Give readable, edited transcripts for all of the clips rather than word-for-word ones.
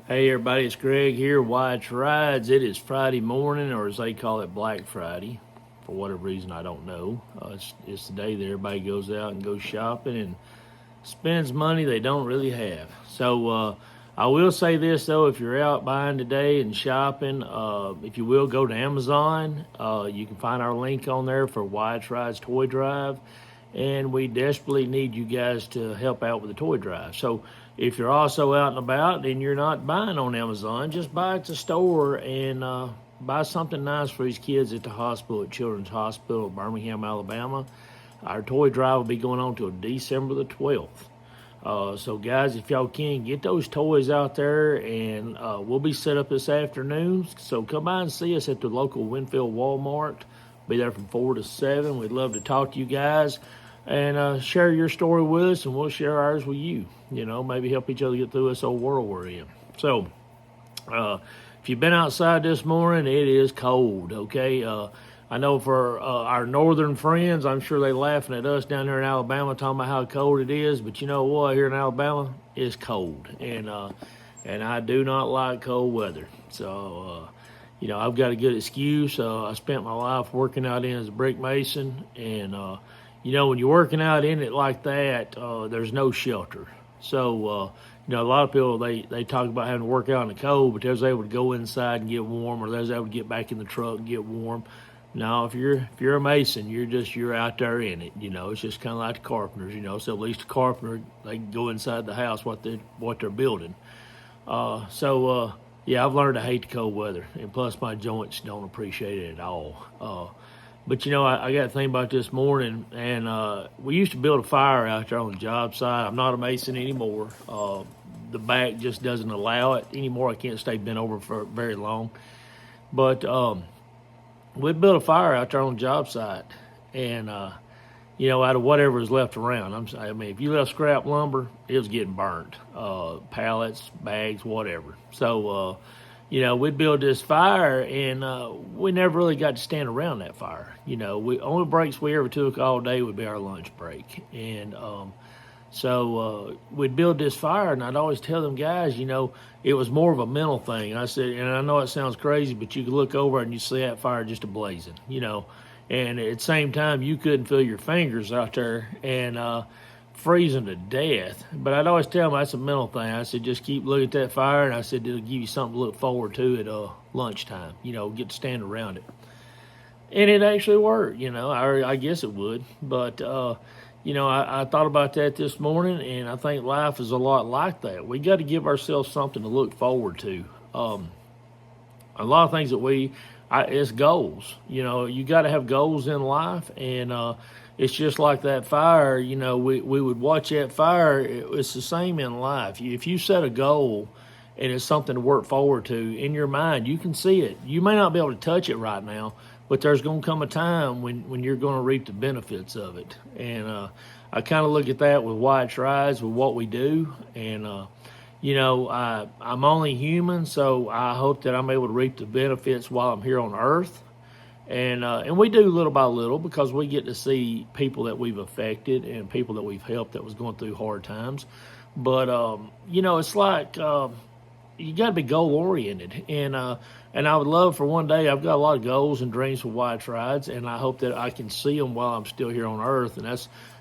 Hey everybody, it's Greg here, White's Rides. It is Friday morning, or as they call it, Black Friday. For whatever reason, I don't know. It's the day that everybody goes out and goes shopping and spends money they don't really have. So I will say this though, if you're out buying today and shopping, if you will go to Amazon, you can find our link on there for White's Rides Toy Drive, and we desperately need you guys to help out with the toy drive. So if you're also out and about and you're not buying on Amazon, just buy at the store and buy something nice for these kids at the hospital, at Children's Hospital, Birmingham, Alabama. Our toy drive will be going on till December the 12th. So guys, if y'all can, get those toys out there, and we'll be set up this afternoon. So come by and see us at the local Winfield Walmart. Be there from 4 to 7. We'd love to talk to you guys and share your story with us, and we'll share ours with you. You know, maybe help each other get through this old world we're in. So if you've been outside this morning, it is cold, okay? I know for our northern friends, I'm sure they're laughing at us down there in Alabama talking about how cold it is, but you know what? Here in Alabama, it's cold, and I do not like cold weather. So, you know, I've got a good excuse. I spent my life working out in as a brick mason, and you know, when you're working out in it like that, there's no shelter. So, you know, a lot of people, they talk about having to work out in the cold, but they was able to go inside and get warm, or they was able to get back in the truck and get warm. No, if you're a mason, you're out there in it. You know, it's just kind of like the carpenters. You know, so at least the carpenter, they can go inside the house what they're building. Yeah, I've learned to hate the cold weather, and plus my joints don't appreciate it at all. But you know, I got to think about this morning, and we used to build a fire out there on the job site. I'm not a mason anymore. The back just doesn't allow it anymore. I can't stay bent over for very long. But we'd build a fire out there on the job site, and you know, out of whatever was left around. I mean, if you left scrap lumber, it was getting burnt. Pallets, bags, whatever. So you know, we'd build this fire, and we never really got to stand around that fire. You know, only breaks we ever took all day would be our lunch break. And so we'd build this fire, and I'd always tell them guys, you know, it was more of a mental thing. I said, and I know it sounds crazy, but you could look over and you see that fire just ablazing, you know. And at the same time, you couldn't feel your fingers out there, and freezing to death. But I'd always tell them that's a mental thing. I said, just keep looking at that fire, and I said, it'll give you something to look forward to at lunchtime. You know, get to stand around it. And it actually worked, you know. I guess it would. But, you know, I thought about that this morning, and I think life is a lot like that. We got to give ourselves something to look forward to. A lot of things that it's goals. You know, you got to have goals in life, and it's just like that fire. You know, we would watch that fire. It's the same in life. If you set a goal and it's something to work forward to in your mind, you can see it. You may not be able to touch it right now, but there's going to come a time when you're going to reap the benefits of it. And I kind of look at that with White's Rides, with what we do. And, you know, I'm only human, so I hope that I'm able to reap the benefits while I'm here on Earth. And we do little by little, because we get to see people that we've affected and people that we've helped that was going through hard times. But, you know, it's like you got to be goal-oriented. And I would love for one day, I've got a lot of goals and dreams for White's Rides, and I hope that I can see them while I'm still here on Earth. And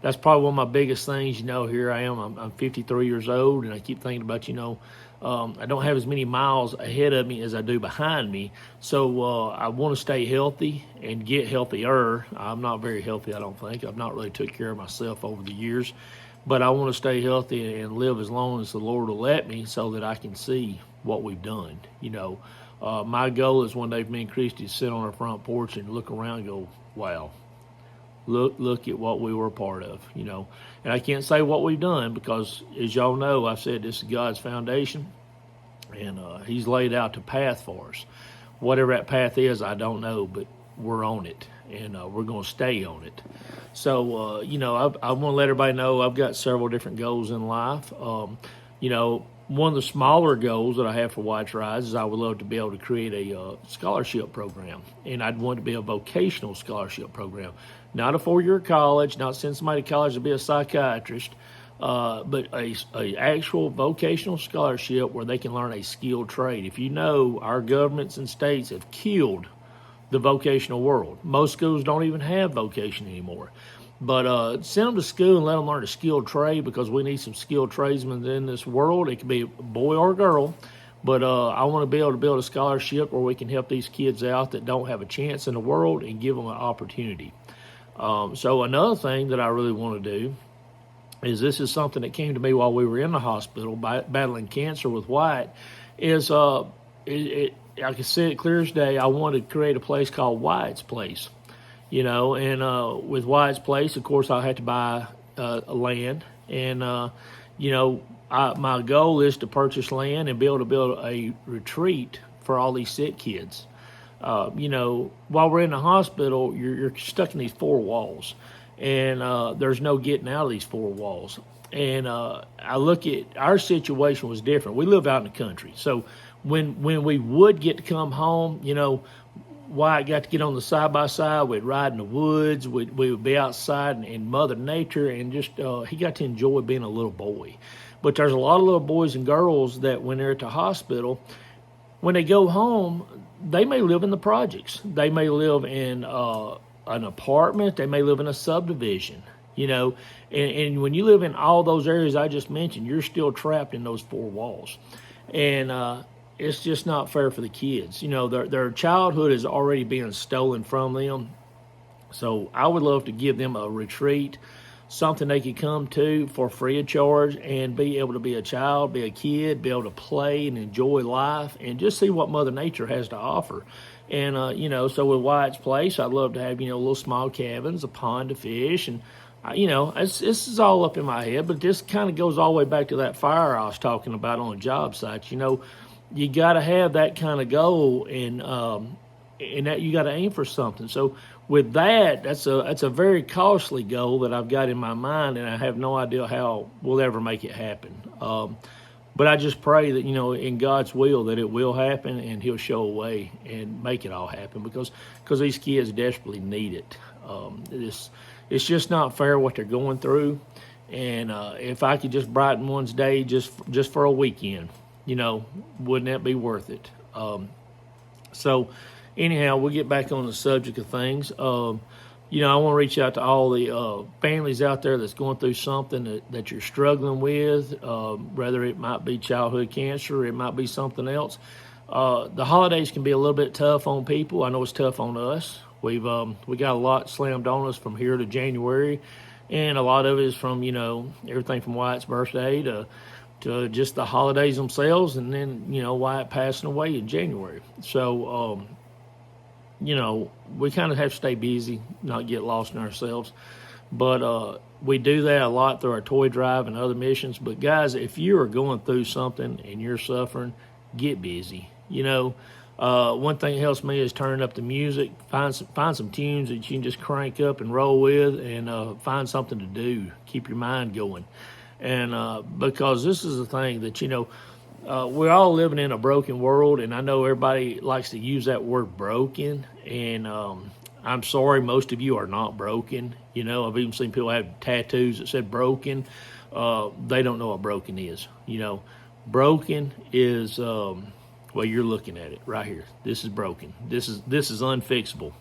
that's probably one of my biggest things. You know, here I am, I'm 53 years old, and I keep thinking about, you know, I don't have as many miles ahead of me as I do behind me. So I want to stay healthy and get healthier. I'm not very healthy, I don't think. I've not really took care of myself over the years. But I want to stay healthy and live as long as the Lord will let me, so that I can see what we've done. You know, my goal is one day for me and Christy to sit on our front porch and look around and go, wow, look at what we were a part of, you know. And I can't say what we've done, because as y'all know, I've said this is God's foundation, and he's laid out the path for us. Whatever that path is, I don't know, but we're on it, and we're going to stay on it. So, you know, I want to let everybody know I've got several different goals in life. You know, one of the smaller goals that I have for White's Rides is I would love to be able to create a scholarship program, and I'd want it to be a vocational scholarship program. Not a four-year college, not send somebody to college to be a psychiatrist, but a actual vocational scholarship where they can learn a skilled trade. If you know, our governments and states have killed the vocational world. Most schools don't even have vocation anymore. But send them to school and let them learn a skilled trade, because we need some skilled tradesmen in this world. It could be a boy or a girl. But I want to be able to build a scholarship where we can help these kids out that don't have a chance in the world and give them an opportunity. So another thing that I really want to do is, this is something that came to me while we were in the hospital battling cancer with Wyatt, is I can see it clear as day. I wanted to create a place called Wyatt's Place, and with Wyatt's Place, of course, I had to buy land, and my goal is to purchase land and be able to build a retreat for all these sick kids. While we're in the hospital, you're stuck in these four walls, and there's no getting out of these four walls. And I look at our situation was different. We live out in the country, so when we would get to come home, Wyatt got to get on the side-by-side. We'd ride in the woods. We would be outside in Mother Nature, and just he got to enjoy being a little boy. But there's a lot of little boys and girls that when they're at the hospital, when they go home, they may live in the projects. They may live in an apartment. They may live in a subdivision, And when you live in all those areas I just mentioned, you're still trapped in those four walls. And it's just not fair for the kids. Their childhood is already being stolen from them. So I would love to give them a retreat, something they could come to for free of charge and be able to be a child, be a kid, be able to play and enjoy life and just see what Mother Nature has to offer. And, so with Wyatt's Place, I'd love to have, little small cabins, a pond to fish. And, this is all up in my head, but this kind of goes all the way back to that fire I was talking about on the job sites. You got to have that kind of goal, and that you got to aim for something. So with that, that's a very costly goal that I've got in my mind, and I have no idea how we'll ever make it happen. But I just pray that, in God's will, that it will happen, and He'll show a way and make it all happen, because these kids desperately need it. It's just not fair what they're going through, and if I could just brighten one's day just for a weekend, wouldn't that be worth it? So anyhow, we'll get back on the subject of things. I want to reach out to all the families out there that's going through something that you're struggling with, whether it might be childhood cancer, it might be something else. The holidays can be a little bit tough on people. I know it's tough on us. We got a lot slammed on us from here to January, and a lot of it is from, everything from Wyatt's birthday to just the holidays themselves, and then, Wyatt passing away in January. So, we kind of have to stay busy, not get lost in ourselves. But we do that a lot through our toy drive and other missions. But, guys, if you are going through something and you're suffering, get busy. One thing that helps me is turning up the music, find some tunes that you can just crank up and roll with, and find something to do, keep your mind going. And because this is the thing that, we're all living in a broken world, and I know everybody likes to use that word broken, and I'm sorry, most of you are not broken. I've even seen people have tattoos that said broken. They don't know what broken is. Broken is, well, you're looking at it right here. This is broken. This is unfixable.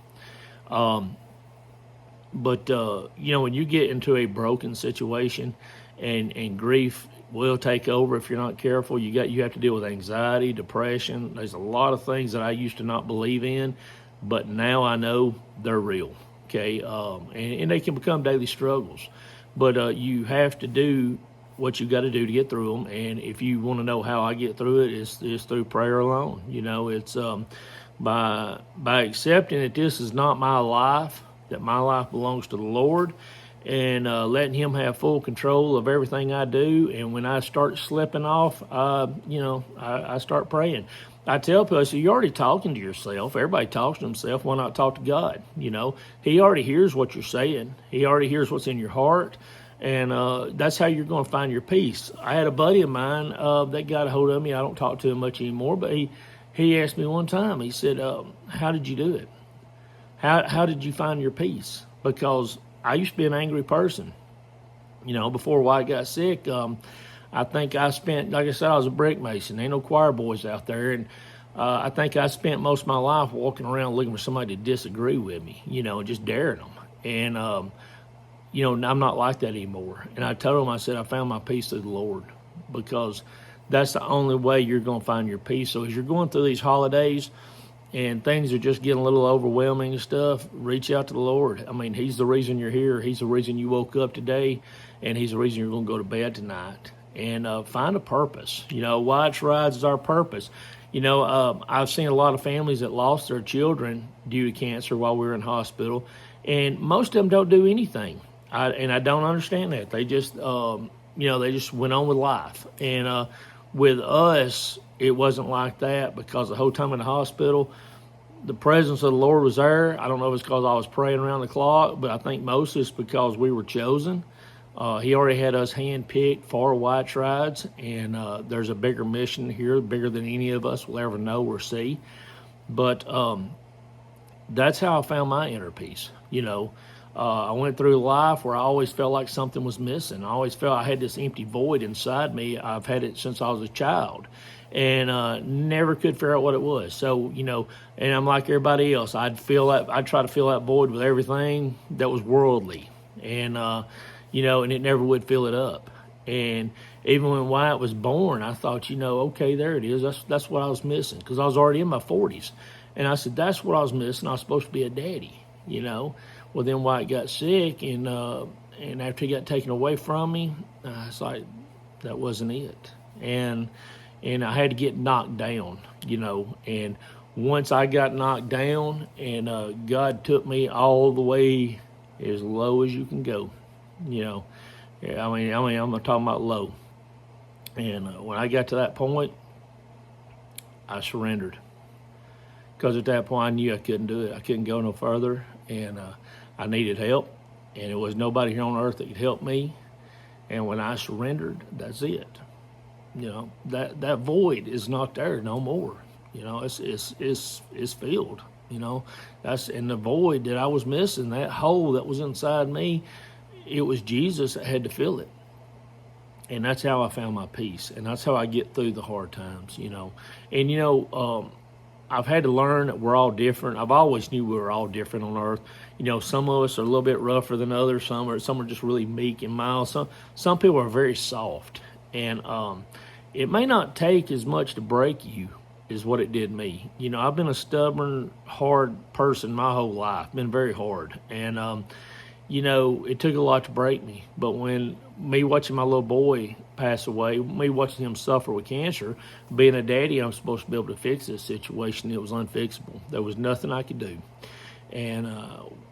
But when you get into a broken situation, and grief will take over if you're not careful. You have to deal with anxiety, depression. There's a lot of things that I used to not believe in, but now I know they're real. Okay, and they can become daily struggles, but you have to do what you got to do to get through them. And if you want to know how I get through it, it's through prayer alone. It's by accepting that this is not my life, that my life belongs to the Lord, and letting Him have full control of everything I do. And when I start slipping off, I start praying. I tell people, I say, you're already talking to yourself. Everybody talks to himself. Why not talk to God? He already hears what you're saying. He already hears what's in your heart. And that's how you're going to find your peace. I had a buddy of mine that got a hold of me. I don't talk to him much anymore, but he asked me one time, he said, how did you do it? How did you find your peace? Because I used to be an angry person. Before White got sick, I think I spent, like I said, I was a brick mason. Ain't no choir boys out there. And I think I spent most of my life walking around looking for somebody to disagree with me, and just daring them. And, I'm not like that anymore. And I told them, I said, I found my peace through the Lord, because that's the only way you're going to find your peace. So as you're going through these holidays and things are just getting a little overwhelming and stuff, reach out to the Lord. I mean, He's the reason you're here. He's the reason you woke up today, and He's the reason you're going to go to bed tonight. And find a purpose. White's Rides is our purpose. I've seen a lot of families that lost their children due to cancer while we were in hospital, and most of them don't do anything. I don't understand that. They just, they just went on with life. And with us, it wasn't like that, because the whole time in the hospital, the presence of the Lord was there. I don't know if it's because I was praying around the clock, but I think mostly it's because we were chosen. He already had us handpicked for White's Rides, and there's a bigger mission here, bigger than any of us will ever know or see. But that's how I found my inner peace. I went through life where I always felt like something was missing. I always felt I had this empty void inside me. I've had it since I was a child, and never could figure out what it was. So, and I'm like everybody else. I'd try to fill that void with everything that was worldly, and and it never would fill it up. And even when Wyatt was born, I thought, okay, there it is. That's what I was missing, because I was already in my 40s. And I said, that's what I was missing. I was supposed to be a daddy, Well, then Wyatt got sick, and after he got taken away from me, it's like, that wasn't it. And I had to get knocked down, And once I got knocked down, and God took me all the way as low as you can go. I'm talking about low. And when I got to that point, I surrendered, because at that point I knew I couldn't do it. I couldn't go no further, and I needed help, and there was nobody here on earth that could help me. And when I surrendered, that's it. That void is not there no more. It's filled. That's in the void that I was missing, that hole that was inside me. It was Jesus that had to fill it. And that's how I found my peace. And that's how I get through the hard times, And, I've had to learn that we're all different. I've always knew we were all different on earth. Some of us are a little bit rougher than others. Some are just really meek and mild. Some people are very soft. And it may not take as much to break you as what it did me. I've been a stubborn, hard person my whole life. Been very hard. And, it took a lot to break me. But when me watching my little boy pass away, me watching him suffer with cancer, being a daddy, I'm supposed to be able to fix this situation. It was unfixable. There was nothing I could do. And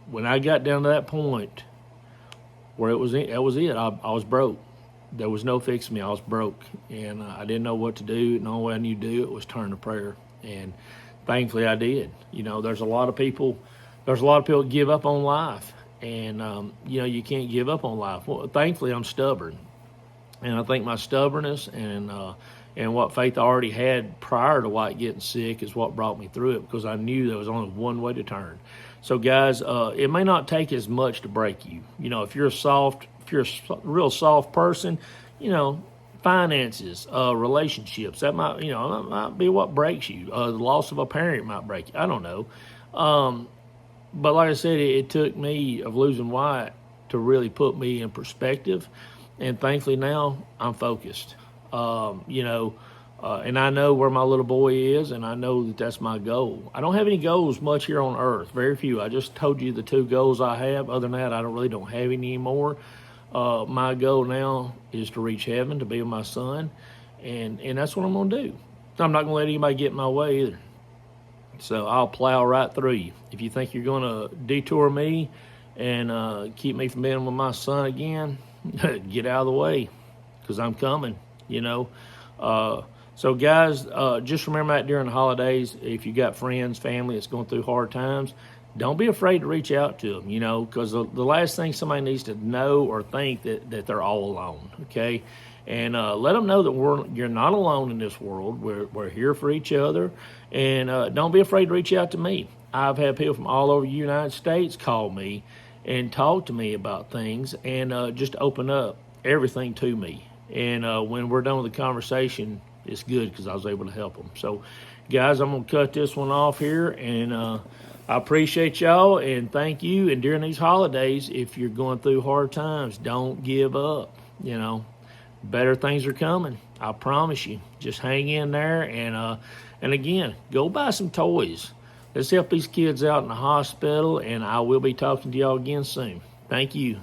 when I got down to that point where that was it. I was broke. There was no fixing me. I was broke. And I didn't know what to do. And the only way I knew to do it was turn to prayer. And thankfully I did. There's a lot of people that give up on life. And, you can't give up on life. Well, thankfully, I'm stubborn. And I think my stubbornness and what faith I already had prior to White getting sick is what brought me through it, because I knew there was only one way to turn. So, guys, it may not take as much to break you. If you're a real soft person, finances, relationships, that might be what breaks you. The loss of a parent might break you. I don't know. But like I said, it took me of losing Wyatt to really put me in perspective. And thankfully now I'm focused, and I know where my little boy is, and I know that that's my goal. I don't have any goals much here on earth, very few. I just told you the 2 goals I have. Other than that, I don't have any anymore. My goal now is to reach heaven, to be with my son, and that's what I'm going to do. I'm not going to let anybody get in my way either. So I'll plow right through you. If you think you're going to detour me and keep me from being with my son again, get out of the way, because I'm coming, So guys, just remember that during the holidays, if you got friends, family that's going through hard times, don't be afraid to reach out to them, because the last thing somebody needs to know or think that they're all alone, okay? And let them know that you're not alone in this world. We're here for each other. And don't be afraid to reach out to me. I've had people from all over the United States call me and talk to me about things and just open up. everything to me. And when we're done with the conversation, it's good because I was able to help them. So, guys, I'm going to cut this one off here. And I appreciate y'all and thank you. And during these holidays, if you're going through hard times, don't give up. You know, better things are coming. I promise you. Just hang in there. And again, go buy some toys. Let's help these kids out in the hospital. And I will be talking to y'all again soon. Thank you.